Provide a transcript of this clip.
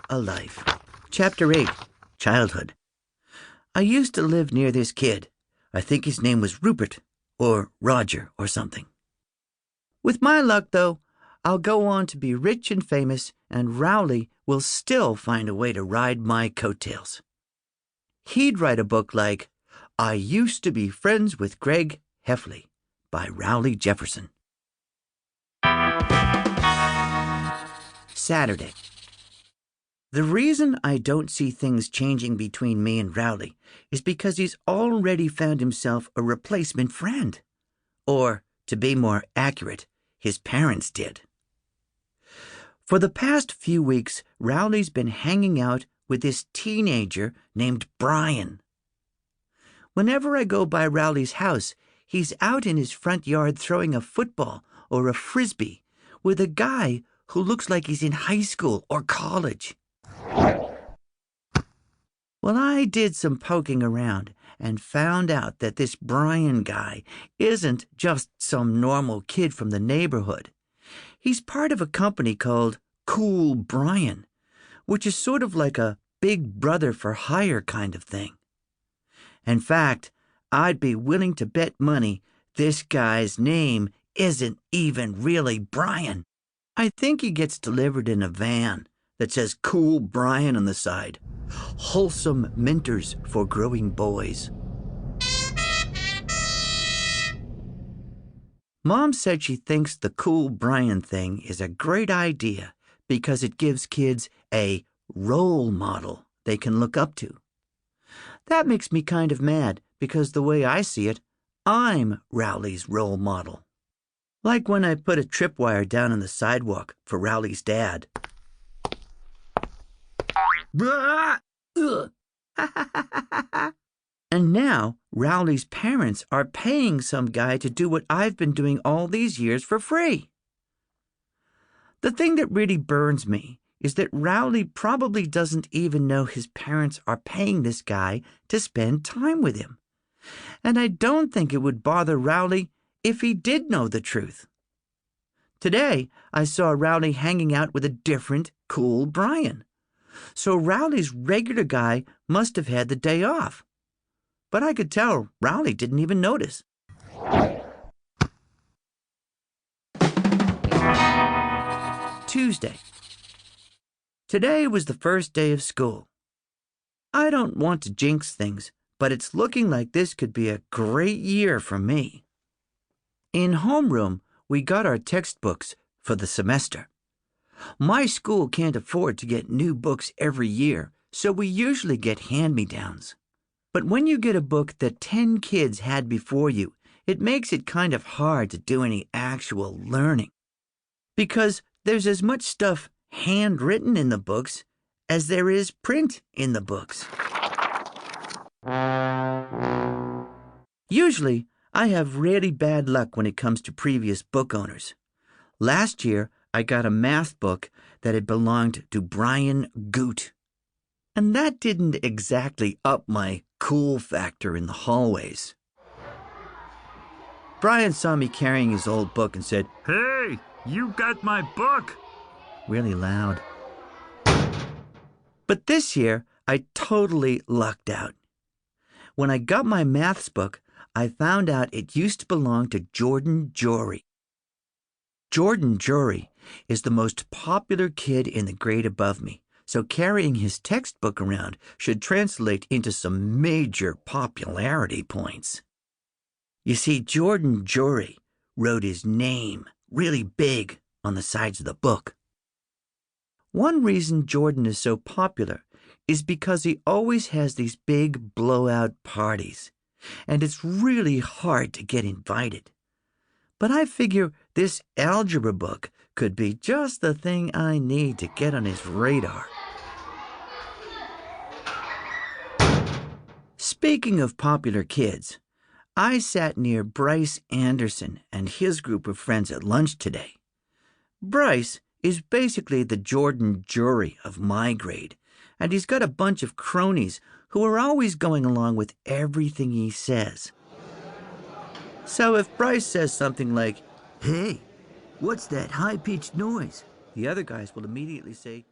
a Life. Chapter 8, Childhood. I used to live near this kid. I think his name was Rupert, or Roger, or something. With my luck, though, I'll go on to be rich and famous, and Rowley will still find a way to ride my coattails. He'd write a book like I Used to Be Friends with Greg Heffley by Rowley Jefferson. Saturday. The reason I don't see things changing between me and Rowley is because he's already found himself a replacement friend. Or, to be more accurate, his parents did. For the past few weeks, Rowley's been hanging out with this teenager named Brian. Whenever I go by Rowley's house, he's out in his front yard throwing a football or a frisbee with a guy who looks like he's in high school or college. Well, I did some poking around and found out that this Brian guy isn't just some normal kid from the neighborhood. He's part of a company called Cool Brian, which is sort of like a big brother for hire kind of thing. In fact, I'd be willing to bet money this guy's name isn't even really Brian. I think he gets delivered in a van that says Cool Brian on the side. Wholesome mentors for growing boys. Mom said she thinks the Cool Brian thing is a great idea because it gives kids a role model they can look up to. That makes me kind of mad because the way I see it, I'm Rowley's role model. Like when I put a tripwire down on the sidewalk for Rowley's dad. And now Rowley's parents are paying some guy to do what I've been doing all these years for free. The thing that really burns me is that Rowley probably doesn't even know his parents are paying this guy to spend time with him. And I don't think it would bother Rowley if he did know the truth. Today, I saw Rowley hanging out with a different Cool Brian. So Rowley's regular guy must have had the day off. But I could tell Rowley didn't even notice. Tuesday. Today was the first day of school. I don't want to jinx things, but it's looking like this could be a great year for me. In homeroom, we got our textbooks for the semester. My school can't afford to get new books every year, so we usually get hand-me-downs. But when you get a book that 10 kids had before you, it makes it kind of hard to do any actual learning. Because there's as much stuff handwritten in the books as there is print in the books. Usually, I have really bad luck when it comes to previous book owners. Last year, I got a math book that had belonged to Brian Goot. And that didn't exactly up my cool factor in the hallways. Brian saw me carrying his old book and said, "Hey, you got my book!" really loud. But this year, I totally lucked out. When I got my maths book, I found out it used to belong to Jordan Jory. Jordan Jory is the most popular kid in the grade above me, so carrying his textbook around should translate into some major popularity points. You see, Jordan Jory wrote his name really big on the sides of the book. One reason Jordan is so popular is because he always has these big blowout parties, and it's really hard to get invited. But I figure this algebra book could be just the thing I need to get on his radar. Speaking of popular kids, I sat near Bryce Anderson and his group of friends at lunch today. Bryce is basically the Jordan Jory of my grade, and he's got a bunch of cronies who are always going along with everything he says. So if Bryce says something like, "Hey, what's that high-pitched noise?" the other guys will immediately say,